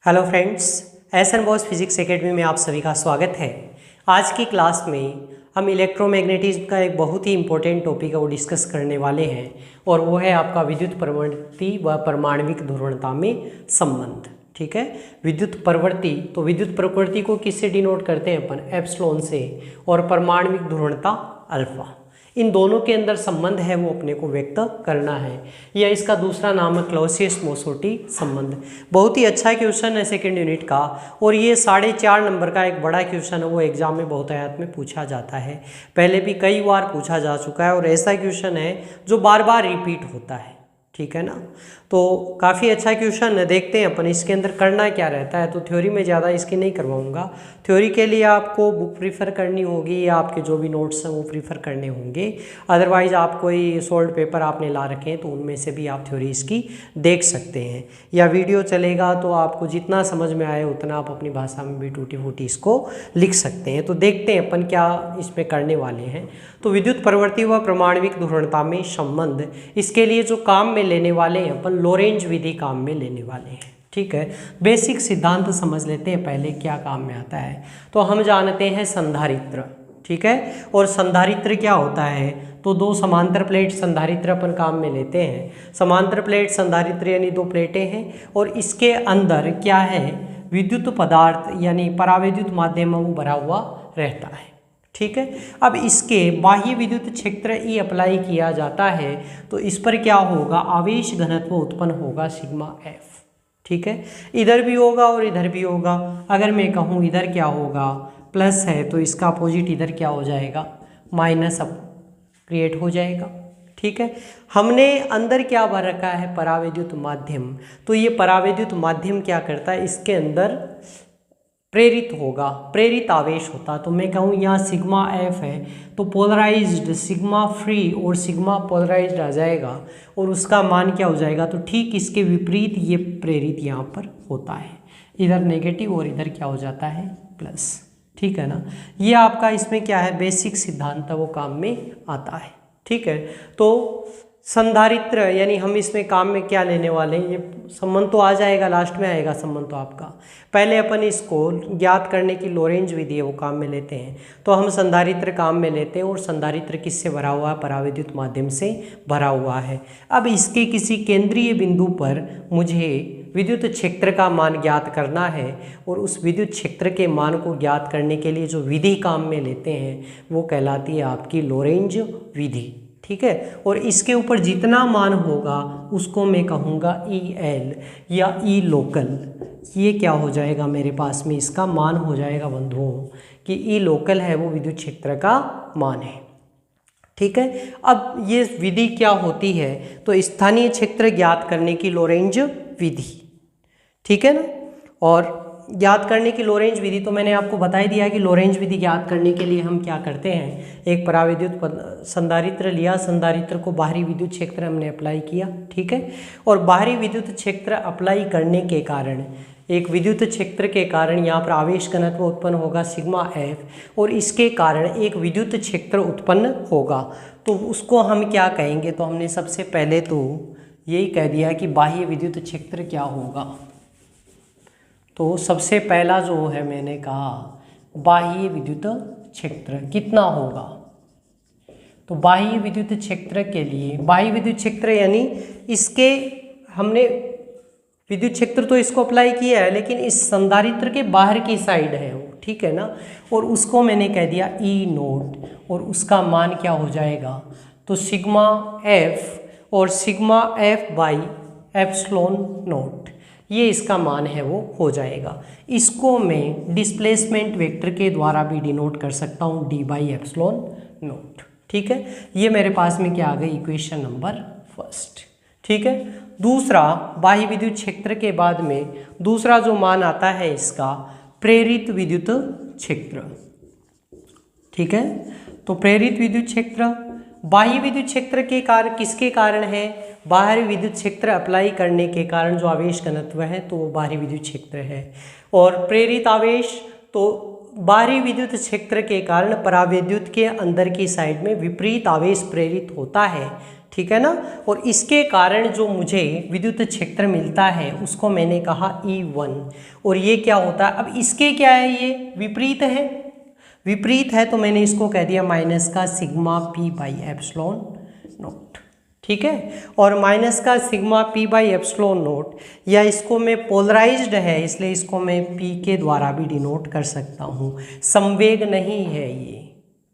Hello friends, SN Bose physics academy में आप सभी का स्वागत है। आज की क्लास में हम इलेक्ट्रोमैग्नेटिज्म का एक बहुत ही इंपॉर्टेंट टॉपिक है वो डिस्कस करने वाले हैं और वो है आपका विद्युत प्रवृत्ति व परमाणविक ध्रुवणता में संबंध। ठीक है, विद्युत प्रवृत्ति, तो विद्युत प्रवृत्ति को किससे डिनोट करते हैं अपन? एप्सिलॉन से, और परमाणविक ध्रुवणता अल्फा। इन दोनों के अंदर संबंध है वो अपने को व्यक्त करना है, या इसका दूसरा नाम है क्लॉसियस-मोसोटी संबंध। बहुत ही अच्छा क्वेश्चन है सेकेंड यूनिट का, और ये 4.5 नंबर का एक बड़ा क्वेश्चन है, वो एग्जाम में बहुतायत में पूछा जाता है। पहले भी कई बार पूछा जा चुका है और ऐसा क्वेश्चन है जो बार बार रिपीट होता है। ठीक है ना, तो काफ़ी अच्छा क्वेश्चन है। देखते हैं अपन इसके अंदर करना क्या रहता है। तो थ्योरी में ज़्यादा इसकी नहीं करवाऊंगा। थ्योरी के लिए आपको बुक प्रीफर करनी होगी या आपके जो भी नोट्स हैं वो प्रीफर करने होंगे। अदरवाइज़ आप कोई सोल्ड पेपर आपने ला रखे हैं तो उनमें से भी आप थ्योरी इसकी देख सकते हैं, या वीडियो चलेगा तो आपको जितना समझ में आए उतना आप अपनी भाषा में भी टूटी फूटी इसको लिख सकते हैं। तो देखते हैं अपन क्या इसमें करने वाले हैं। तो विद्युत प्रवृत्ति व परमाणविक ध्रुवणता में संबंध, इसके लिए जो काम में लेने वाले हैं अपन लोरेंज विधि काम में लेने वाले हैं। ठीक है, बेसिक सिद्धांत समझ लेते हैं पहले क्या काम में आता है। तो हम जानते हैं संधारित्र। ठीक है, और संधारित्र क्या होता है? तो दो समांतर प्लेट संधारित्र अपन काम में लेते हैं। समांतर प्लेट संधारित्र यानी दो प्लेटें हैं और इसके अंदर क्या है? विद्युत पदार्थ यानी परावैद्युत माध्यम वो भरा हुआ रहता है। ठीक है, अब इसके बाह्य विद्युत क्षेत्र ई अप्लाई किया जाता है तो इस पर क्या होगा? आवेश घनत्व उत्पन्न होगा सिग्मा एफ। ठीक है, इधर भी होगा और इधर भी होगा। अगर मैं कहूँ इधर क्या होगा? प्लस है तो इसका अपोजिट इधर क्या हो जाएगा? माइनस अब क्रिएट हो जाएगा। ठीक है, हमने अंदर क्या भर रखा है? परावैद्युत माध्यम। तो ये परावैद्युत माध्यम क्या करता है? इसके अंदर प्रेरित होगा, प्रेरित आवेश होता। तो मैं कहूँ यहाँ सिग्मा एफ है तो पोलराइज्ड सिग्मा फ्री और सिग्मा पोलराइज्ड आ जाएगा और उसका मान क्या हो जाएगा? तो ठीक इसके विपरीत ये प्रेरित यहाँ पर होता है, इधर नेगेटिव और इधर क्या हो जाता है? प्लस। ठीक है ना, ये आपका इसमें क्या है? बेसिक सिद्धांत वो काम में आता है। ठीक है, तो संधारित्र यानी हम इसमें काम में क्या लेने वाले हैं? ये संबंध तो आ जाएगा, लास्ट में आएगा संबंध तो आपका। पहले अपन इसको ज्ञात करने की लोरेंज विधि है वो काम में लेते हैं। तो हम संधारित्र काम में लेते हैं और संधारित्र किससे भरा हुआ है? परावैद्युत माध्यम से भरा हुआ है। अब इसके किसी केंद्रीय बिंदु पर मुझे विद्युत क्षेत्र का मान ज्ञात करना है और उस विद्युत क्षेत्र के मान को ज्ञात करने के लिए जो विधि काम में लेते हैं वो कहलाती है आपकी लोरेंज विधि। ठीक है, और इसके ऊपर जितना मान होगा उसको मैं कहूँगा ई एल या ई लोकल। ये क्या हो जाएगा मेरे पास में? इसका मान हो जाएगा बंधुओं कि ई लोकल है वो विद्युत क्षेत्र का मान है। ठीक है, अब ये विधि क्या होती है? तो स्थानीय क्षेत्र ज्ञात करने की लोरेंज विधि। ठीक है ना, और ज्ञात करने की लोरेंज विधि तो मैंने आपको बता ही दिया कि लोरेंज विधि ज्ञात करने के लिए हम क्या करते हैं? एक परावैद्युत संधारित्र लिया, संधारित्र को बाहरी विद्युत क्षेत्र हमने अप्लाई किया। ठीक है, और बाहरी विद्युत क्षेत्र अप्लाई करने के कारण एक विद्युत क्षेत्र के कारण यहाँ पर आवेश घनत्व उत्पन्न होगा सिग्मा एफ, और इसके कारण एक विद्युत क्षेत्र उत्पन्न होगा। तो उसको हम क्या कहेंगे? तो हमने सबसे पहले तो यही कह दिया कि बाह्य विद्युत क्षेत्र क्या होगा। तो सबसे पहला जो है मैंने कहा बाह्य विद्युत क्षेत्र कितना होगा? तो बाह्य विद्युत क्षेत्र के लिए, बाह्य विद्युत क्षेत्र यानी इसके हमने विद्युत क्षेत्र तो इसको अप्लाई किया है लेकिन इस संधारित्र के बाहर की साइड है वो। ठीक है ना, और उसको मैंने कह दिया ई नोट, और उसका मान क्या हो जाएगा? तो सिग्मा एफ और sigma F by epsilon note, ये इसका मान है वो हो जाएगा। इसको मैं डिस्प्लेसमेंट वेक्टर के द्वारा भी डिनोट कर सकता हूँ, डी बाई एप्सिलॉन नोट। ठीक है, ये मेरे पास में क्या आ गई? Equation number first. ठीक है, दूसरा बाह्य विद्युत क्षेत्र के बाद में दूसरा जो मान आता है इसका प्रेरित विद्युत क्षेत्र। ठीक है, तो प्रेरित विद्युत क्षेत्र बाह्य विद्युत क्षेत्र के कारण किसके कारण है? बाहरी विद्युत क्षेत्र अप्लाई करने के कारण जो आवेश घनत्व है तो वो बाहरी विद्युत क्षेत्र है। और प्रेरित आवेश तो बाहरी विद्युत क्षेत्र के कारण परावैद्युत के अंदर की साइड में विपरीत आवेश प्रेरित होता है, ठीक है ना। और इसके कारण जो मुझे विद्युत क्षेत्र मिलता है उसको मैंने कहा E1। और ये क्या होता है, अब इसके क्या है, ये विपरीत है, विपरीत है तो मैंने इसको कह दिया माइनस का sigma P by epsilon note, ठीक है। और माइनस का sigma P by epsilon note, या इसको मैं पोलराइज्ड है इसलिए इसको मैं P के द्वारा भी डिनोट कर सकता हूँ। संवेग नहीं है ये,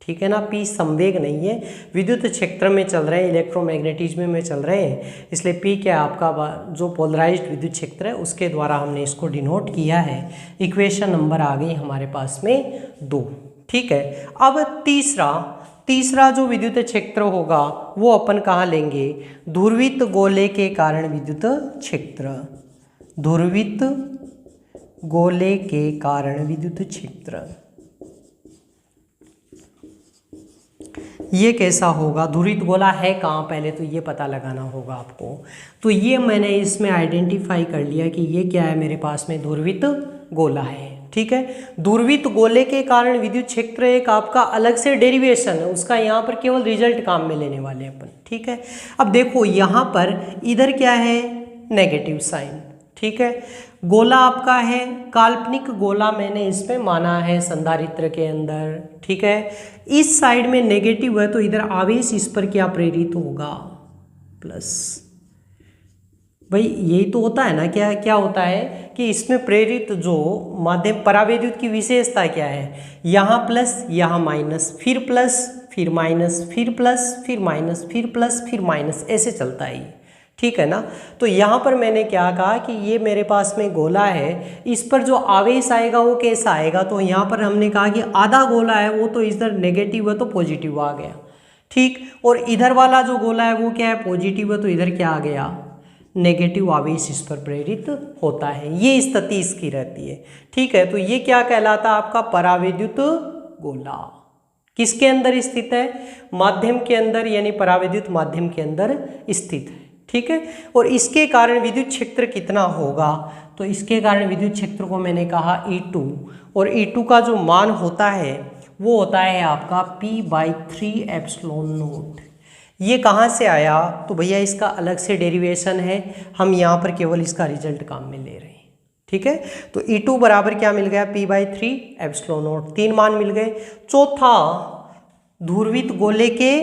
ठीक है ना, P संवेग नहीं है, विद्युत क्षेत्र में चल रहे हैं, इलेक्ट्रोमैग्नेटिज्म में चल रहे हैं, इसलिए P क्या है आपका जो पोलराइज्ड विद्युत क्षेत्र है उसके द्वारा हमने इसको डिनोट किया है। इक्वेशन नंबर आ गई हमारे पास में 2, ठीक है। अब तीसरा जो विद्युत क्षेत्र होगा वो अपन कहाँ लेंगे, ध्रुवित गोले के कारण विद्युत क्षेत्र, ध्रुवित गोले के कारण विद्युत क्षेत्र, ये कैसा होगा, ध्रुवित गोला है कहाँ, पहले तो ये पता लगाना होगा आपको। तो ये मैंने इसमें आइडेंटिफाई कर लिया कि ये क्या है, मेरे पास में ध्रुवित गोला है, ठीक है। ध्रुवित गोले के कारण विद्युत क्षेत्र एक आपका अलग से डेरिवेशन है, उसका यहाँ पर केवल रिजल्ट काम में लेने वाले हैं अपन, ठीक है। अब देखो यहाँ पर इधर क्या है, नेगेटिव साइन, ठीक है। गोला आपका है काल्पनिक गोला, मैंने इसमें माना है संधारित्र के अंदर, ठीक है। इस साइड में नेगेटिव है तो इधर आवेश इस पर क्या प्रेरित होगा, प्लस। भाई यही तो होता है ना, क्या क्या होता है कि इसमें प्रेरित जो माध्यम परावैद्युत की विशेषता क्या है, यहाँ प्लस यहाँ माइनस, फिर प्लस फिर माइनस, फिर प्लस फिर माइनस, फिर प्लस फिर माइनस, ऐसे चलता है ये, ठीक है ना। तो यहाँ पर मैंने क्या कहा कि ये मेरे पास में गोला है, इस पर जो आवेश आएगा वो कैसा आएगा, तो यहाँ पर हमने कहा कि आधा गोला है वो तो इधर नेगेटिव है तो पॉजिटिव आ गया, ठीक। और इधर वाला जो गोला है वो क्या है, पॉजिटिव है तो इधर क्या आ गया, नेगेटिव आवेश इस पर प्रेरित होता है, ये स्थिति इसकी रहती है, ठीक है। तो ये क्या कहलाता है आपका परावैद्युत गोला, किसके अंदर स्थित है, माध्यम के अंदर, यानी परावैद्युत माध्यम के अंदर स्थित है, ठीक है। और इसके कारण विद्युत क्षेत्र कितना होगा, तो इसके कारण विद्युत क्षेत्र को मैंने कहा E2, और E2 का जो मान होता है वो होता है आपका P/3 एप्सिलॉन नोट। ये कहाँ से आया, तो भैया इसका अलग से डेरिवेशन है, हम यहाँ पर केवल इसका रिजल्ट काम में ले रहे हैं, ठीक है। तो E2 बराबर क्या मिल गया, P/3 एप्सिलॉन नोट, 3 मान मिल गए। चौथा, ध्रुवित गोले के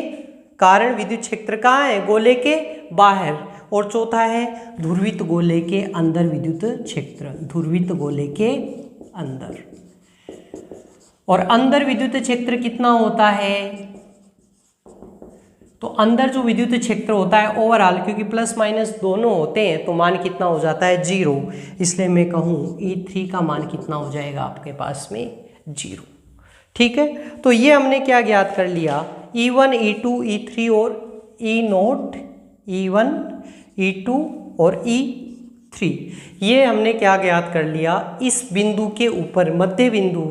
कारण विद्युत क्षेत्र कहाँ है, गोले के बाहर, और चौथा है ध्रुवित गोले के अंदर विद्युत क्षेत्र, ध्रुवित गोले के अंदर। और अंदर विद्युत क्षेत्र कितना होता है, तो अंदर जो विद्युत क्षेत्र होता है ओवरऑल, क्योंकि प्लस माइनस दोनों होते हैं तो मान कितना हो जाता है, 0, इसलिए मैं कहूँ E3 का मान कितना हो जाएगा आपके पास में, 0, ठीक है। तो ये हमने क्या ज्ञात कर लिया, E1 E2 E3 और E0, E1 E2 और E3, ये हमने क्या ज्ञात कर लिया, इस बिंदु के ऊपर मध्य बिंदु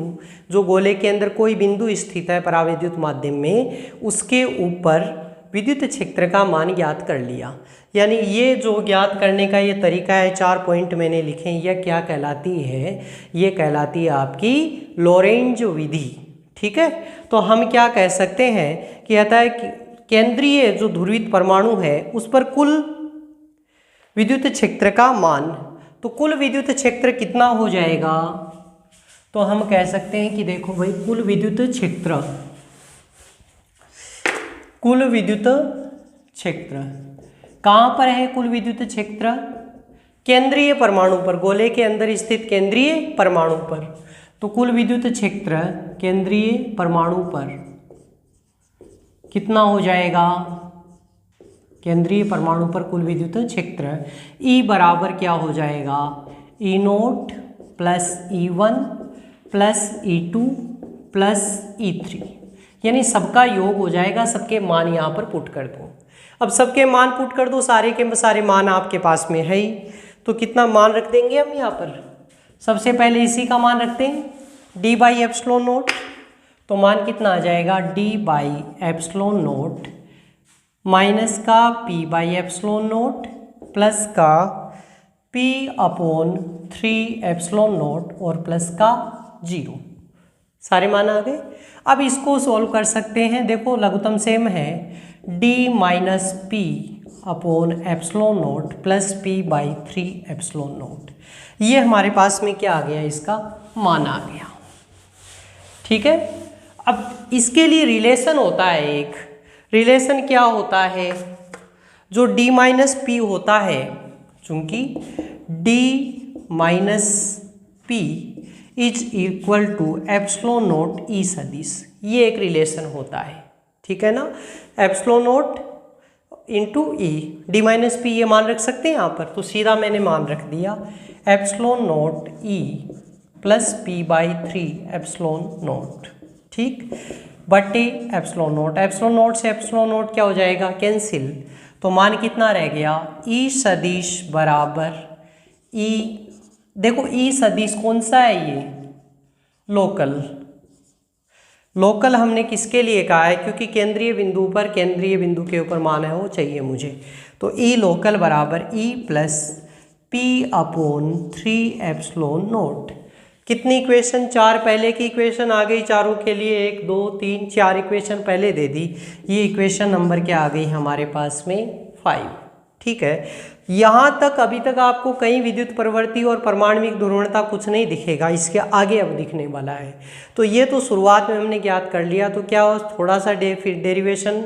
जो गोले के अंदर कोई बिंदु स्थित है परावैद्युत माध्यम में, उसके ऊपर विद्युत क्षेत्र का मान ज्ञात कर लिया। यानी ये जो ज्ञात करने का ये तरीका है, 4 पॉइंट मैंने लिखे हैं, यह क्या कहलाती है, ये कहलाती है आपकी लोरेंज विधि, ठीक है। तो हम क्या कह सकते हैं कि कहता है कि केंद्रीय जो ध्रुवित परमाणु है उस पर कुल विद्युत क्षेत्र का मान, तो कुल विद्युत क्षेत्र कितना हो जाएगा, तो हम कह सकते हैं कि देखो भाई कुल विद्युत क्षेत्र, कुल विद्युत क्षेत्र कहाँ पर है, कुल विद्युत क्षेत्र केंद्रीय परमाणु पर, गोले के अंदर स्थित केंद्रीय परमाणु पर। तो कुल विद्युत क्षेत्र केंद्रीय परमाणु पर कितना हो जाएगा, केंद्रीय परमाणु पर कुल विद्युत क्षेत्र E बराबर क्या हो जाएगा, E0 plus E1 plus E2 plus E3, यानी सबका योग हो जाएगा, सबके मान यहाँ पर पुट कर दो। अब सबके मान पुट कर दो, सारे के सारे मान आपके पास में है ही, तो कितना मान रख देंगे हम यहाँ पर, सबसे पहले इसी का मान रखते हैं D बाई एप्सिलॉन नोट, तो मान कितना आ जाएगा, D by epsilon note minus का P by epsilon note plus का P/3 एप्सिलॉन नोट और प्लस का 0, सारे मान आ गए। अब इसको सॉल्व कर सकते हैं। देखो लघुत्तम सेम है, D minus P upon epsilon note plus P by 3 epsilon note. ये हमारे पास में क्या आ गया, इसका मान आ गया। ठीक है। अब इसके लिए रिलेशन होता है, एक रिलेशन क्या होता है, जो d माइनस पी होता है, चूंकि d minus P is equal to epsilon naught E सदिश, ये एक रिलेशन होता है। ठीक है ना, epsilon naught into E, D minus P ये मान रख सकते हैं यहाँ पर, तो सीधा मैंने मान रख दिया epsilon naught E plus P by 3 epsilon note. ठीक, बटे एप्सिलॉन नोट, एप्सिलॉन नोट से एप्सिलॉन नोट क्या हो जाएगा, कैंसिल, तो मान कितना रह गया, ई सदिश बराबर ई, देखो ई सदिश कौन सा है, ये लोकल, लोकल हमने किसके लिए कहा है, क्योंकि केंद्रीय बिंदु पर, केंद्रीय बिंदु के ऊपर मान है वो चाहिए मुझे, तो ई लोकल बराबर E plus P upon 3 epsilon note. कितनी इक्वेशन, 4 पहले की इक्वेशन आ गई चारों के लिए, 1 2 3 4 इक्वेशन पहले दे दी, ये इक्वेशन नंबर क्या आ गई हमारे पास में 5। ठीक है, यहाँ तक अभी तक आपको कहीं विद्युत प्रवृत्ति और परमाणविक ध्रुवणता कुछ नहीं दिखेगा, इसके आगे अब दिखने वाला है। तो ये तो शुरुआत में हमने ज्ञात कर लिया, तो क्या थोड़ा सा फिर डेरिवेशन,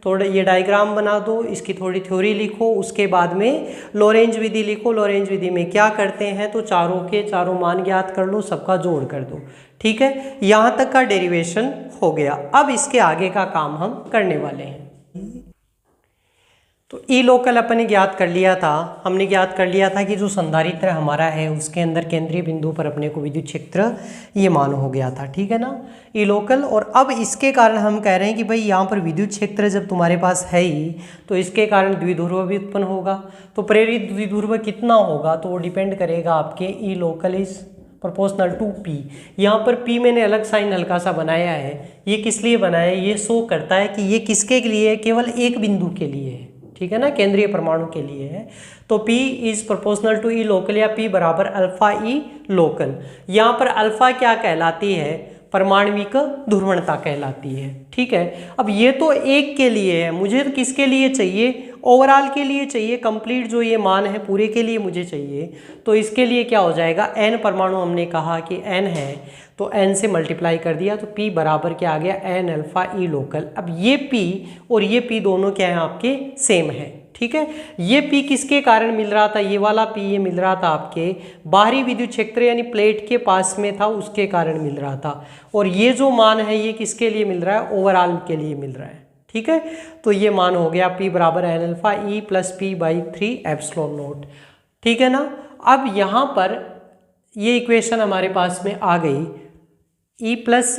थोड़ा ये डायग्राम बना दो, इसकी थोड़ी थ्योरी लिखो, उसके बाद में लॉरेंज विधि लिखो। लॉरेंज विधि में क्या करते हैं, तो चारों के चारों मान ज्ञात कर लो, सबका जोड़ कर दो। ठीक है, यहाँ तक का डेरिवेशन हो गया। अब इसके आगे का काम हम करने वाले हैं। तो ई लोकल अपन ने ज्ञात कर लिया था, हमने ज्ञात कर लिया था कि जो संधारित्र हमारा है उसके अंदर केंद्रीय बिंदु पर अपने को विद्युत क्षेत्र ये मान हो गया था। ठीक है ना, ई लोकल। और अब इसके कारण हम कह रहे हैं कि भाई यहाँ पर विद्युत क्षेत्र जब तुम्हारे पास है ही, तो इसके कारण द्विध्रुव भी उत्पन्न होगा। तो प्रेरित द्विध्रुव कितना होगा, तो वो डिपेंड करेगा आपके E local is proportional to P. यहाँ पर पी मैंने अलग साइन हल्का सा बनाया है, ये किस लिए बनाया है, ये शो करता है कि ये किसके लिए है, केवल एक बिंदु के लिए है। ठीक है ना, केंद्रीय परमाणु के लिए है। तो P is proportional to E local, या P बराबर अल्फा ई लोकल। यहाँ पर अल्फा क्या कहलाती है, परमाणविक ध्रुवणता कहलाती है। ठीक है, अब ये तो एक के लिए है, मुझे तो किसके लिए चाहिए, ओवरऑल के लिए चाहिए, कंप्लीट जो ये मान है पूरे के लिए मुझे चाहिए। तो इसके लिए क्या हो जाएगा, n परमाणु हमने कहा कि n है, तो n से मल्टीप्लाई कर दिया, तो P बराबर क्या आ गया, n अल्फा ई लोकल। अब ये P और ये P दोनों क्या है आपके, सेम है। ठीक है, ये P किसके कारण मिल रहा था, ये वाला P ये मिल रहा था आपके बाहरी विद्युत क्षेत्र यानी प्लेट के पास में था, उसके कारण मिल रहा था। और ये जो मान है ये किसके लिए मिल रहा है, ओवरऑल के लिए मिल रहा है। ठीक है, तो ये मान हो गया P बराबर n alpha E plus P by 3 epsilon note. ठीक है ना, अब यहाँ पर ये इक्वेशन हमारे पास में आ गई, E plus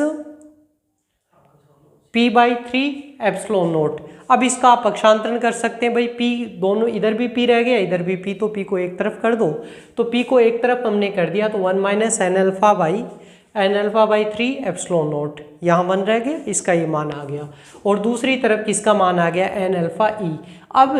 P by 3 epsilon note. अब इसका आप पक्षांतरण कर सकते हैं, भाई P दोनों, इधर भी P रह गया इधर भी P, तो P को एक तरफ कर दो, तो P को एक तरफ हमने कर दिया, तो 1 minus N alpha by 3 epsilon naught, यहाँ 1 रह गया, इसका ये मान आ गया। और दूसरी तरफ किसका मान आ गया, एन अल्फा ई। अब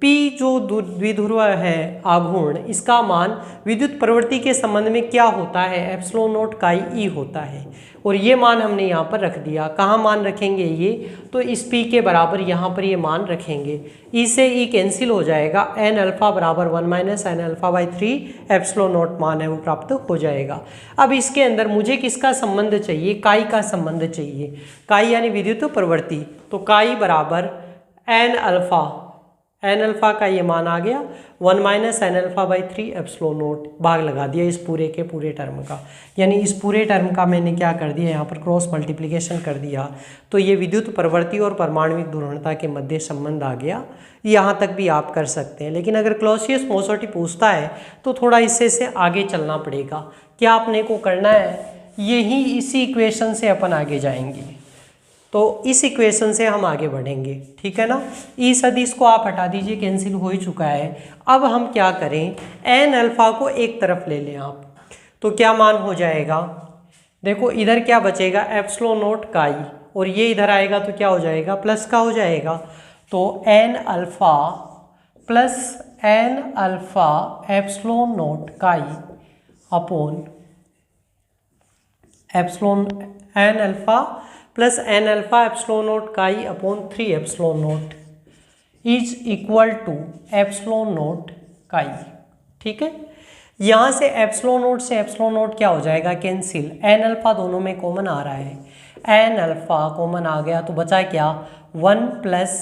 P जो द्विध्रुव है आघूर्ण, इसका मान विद्युत प्रवृत्ति के संबंध में क्या होता है, एप्सिलॉन नोट काई ई होता है। और ये मान हमने यहाँ पर रख दिया, कहाँ मान रखेंगे ये, तो इस P के बराबर यहाँ पर ये मान रखेंगे। ई से ई कैंसिल हो जाएगा, एन अल्फा बराबर 1 minus N alpha by 3 epsilon naught मान है वो प्राप्त हो जाएगा। अब इसके अंदर मुझे किसका संबंध चाहिए, काई का संबंध चाहिए, काई यानी विद्युत प्रवृत्ति। तो काई बराबर एन अल्फा का ये मान आ गया 1 minus N alpha by 3 epsilon naught, भाग लगा दिया इस पूरे के पूरे टर्म का, यानी इस पूरे टर्म का मैंने क्या कर दिया, यहाँ पर क्रॉस मल्टीप्लिकेशन कर दिया। तो ये विद्युत प्रवृत्ति और परमाणविक ध्रुवणता के मध्य संबंध आ गया। यहाँ तक भी आप कर सकते हैं, लेकिन अगर क्लॉसियस-मोसर्टी पूछता है तो थोड़ा इससे से आगे चलना पड़ेगा। क्या आपने को करना है, यही इसी इक्वेशन से अपन आगे जाएंगे, तो इस इक्वेशन से हम आगे बढ़ेंगे। ठीक है ना, ई सदिश को आप हटा दीजिए, कैंसिल हो ही चुका है। अब हम क्या करें, एन अल्फा को एक तरफ ले लें आप, तो क्या मान हो जाएगा, देखो इधर क्या बचेगा, एप्सिलॉन नोट काई, और ये इधर आएगा तो क्या हो जाएगा, प्लस का हो जाएगा। तो N alpha plus n alpha epsilon naught chi upon n alpha plus n alpha epsilon naught chi upon 3 epsilon naught is equal to epsilon naught chi. ठीक है, यहाँ से एप्सिलॉन नॉट से एप्सिलॉन नॉट क्या हो जाएगा, कैंसिल। एन अल्फा दोनों में कॉमन आ रहा है, एन अल्फा कॉमन आ गया तो बचा क्या, 1 plus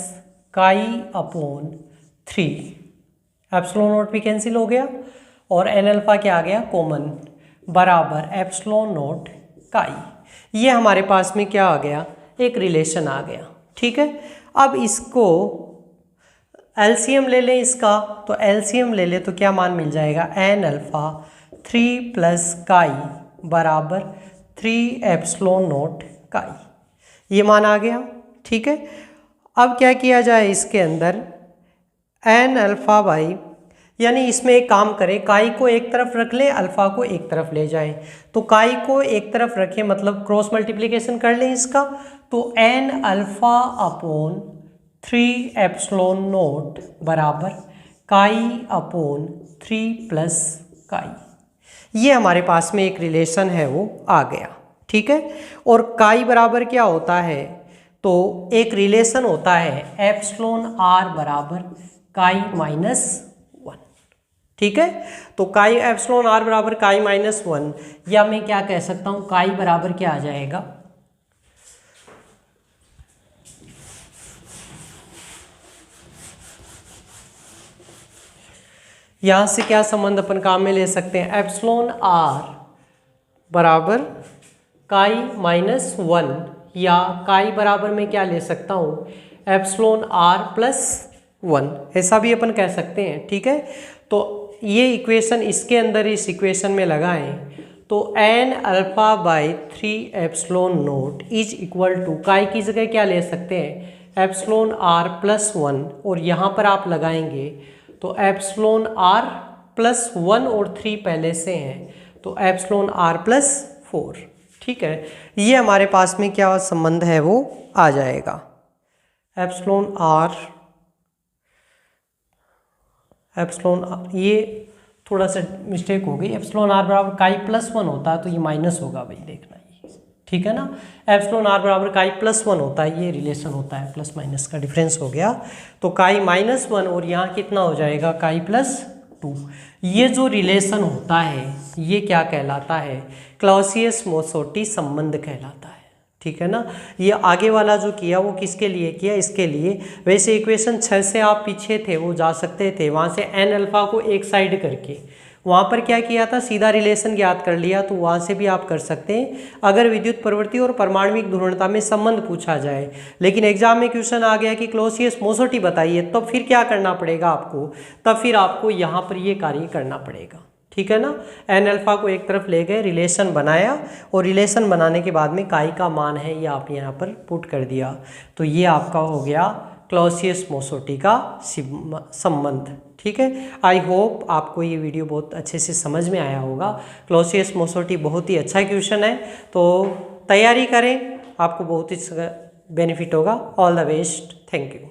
chi upon 3, epsilon not भी कैंसिल हो गया और एन अल्फा क्या आ गया, कॉमन, बराबर एप्सिलॉन नॉट काई। ये हमारे पास में क्या आ गया, एक रिलेशन आ गया। ठीक है, अब इसको एलसीएम ले लें इसका, तो एलसीएम ले ले तो क्या मान मिल जाएगा, एन अल्फा 3 प्लस काई बराबर 3 एप्सिलॉन नॉट काई, ये मान आ गया। ठीक है, अब क्या किया जाए इसके अंदर, एन अल्फा बाई, यानी इसमें एक काम करें, काई को एक तरफ रख लें, अल्फा को एक तरफ ले जाएं। तो काई को एक तरफ रखें मतलब क्रॉस मल्टीप्लिकेशन कर लें इसका, तो N alpha upon 3 epsilon naught बराबर काई अपॉन 3 प्लस काई। ये हमारे पास में एक रिलेशन है वो आ गया। ठीक है, और काई बराबर क्या होता है, तो एक रिलेशन होता है एप्सिलॉन आर बराबर काई माइनस 1। ठीक है, तो काई एप्सिलॉन आर बराबर काई माइनस 1, या मैं क्या कह सकता हूँ, काई बराबर क्या आ जाएगा, यहाँ से क्या संबंध अपन काम में ले सकते हैं, एप्सिलॉन आर बराबर काई माइनस 1, या काई बराबर में क्या ले सकता हूँ, एप्सिलॉन आर प्लस 1, ऐसा भी अपन कह सकते हैं। ठीक है, तो ये इक्वेशन इसके अंदर इस इक्वेशन में लगाएं तो N alpha by 3 epsilon naught is equal to, chi की जगह क्या ले सकते हैं, एप्सिलॉन आर प्लस 1, और यहाँ पर आप लगाएंगे तो एप्सिलॉन आर प्लस 1 और 3 पहले से हैं, तो एप्सिलॉन आर प्लस 4। ठीक है, ये हमारे पास में क्या संबंध है वो आ जाएगा, एप्सिलॉन आर, ये थोड़ा सा मिस्टेक हो गई, एप्सिलॉन आर बराबर काई प्लस 1 होता है तो ये माइनस होगा भाई, देखना ये। ठीक है ना, एप्सिलॉन आर बराबर काई प्लस 1 होता है, ये रिलेशन होता है, प्लस माइनस का डिफरेंस हो गया, तो काई माइनस 1 और यहाँ कितना हो जाएगा, काई प्लस 2। ये जो रिलेशन होता है ये क्या कहलाता है, क्लॉसियस-मोसोटी संबंध कहलाता है। ठीक है ना, ये आगे वाला जो किया वो किसके लिए किया, इसके लिए। वैसे इक्वेशन 6 से आप पीछे थे वो जा सकते थे, वहाँ से एन अल्फा को एक साइड करके वहाँ पर क्या किया था, सीधा रिलेशन ज्ञात कर लिया, तो वहाँ से भी आप कर सकते हैं अगर विद्युत प्रवृत्ति और परमाणविक ध्रुवणता में संबंध पूछा जाए। लेकिन एग्जाम में क्वेश्चन आ गया कि क्लॉसियस-मोसोटी बताइए, तब फिर क्या करना पड़ेगा आपको, तब फिर आपको यहाँ पर ये कार्य करना पड़ेगा। ठीक है ना, एन अल्फा को एक तरफ ले गए, रिलेशन बनाया, और रिलेशन बनाने के बाद में काई का मान है ये आप यहाँ पर पुट कर दिया, तो ये आपका हो गया क्लॉसियस-मोसोटी का संबंध। ठीक है, आई होप आपको ये वीडियो बहुत अच्छे से समझ में आया होगा। क्लॉसियस-मोसोटी बहुत ही अच्छा क्वेश्चन है, तो तैयारी करें, आपको बहुत ही बेनिफिट होगा। All the best, thank you.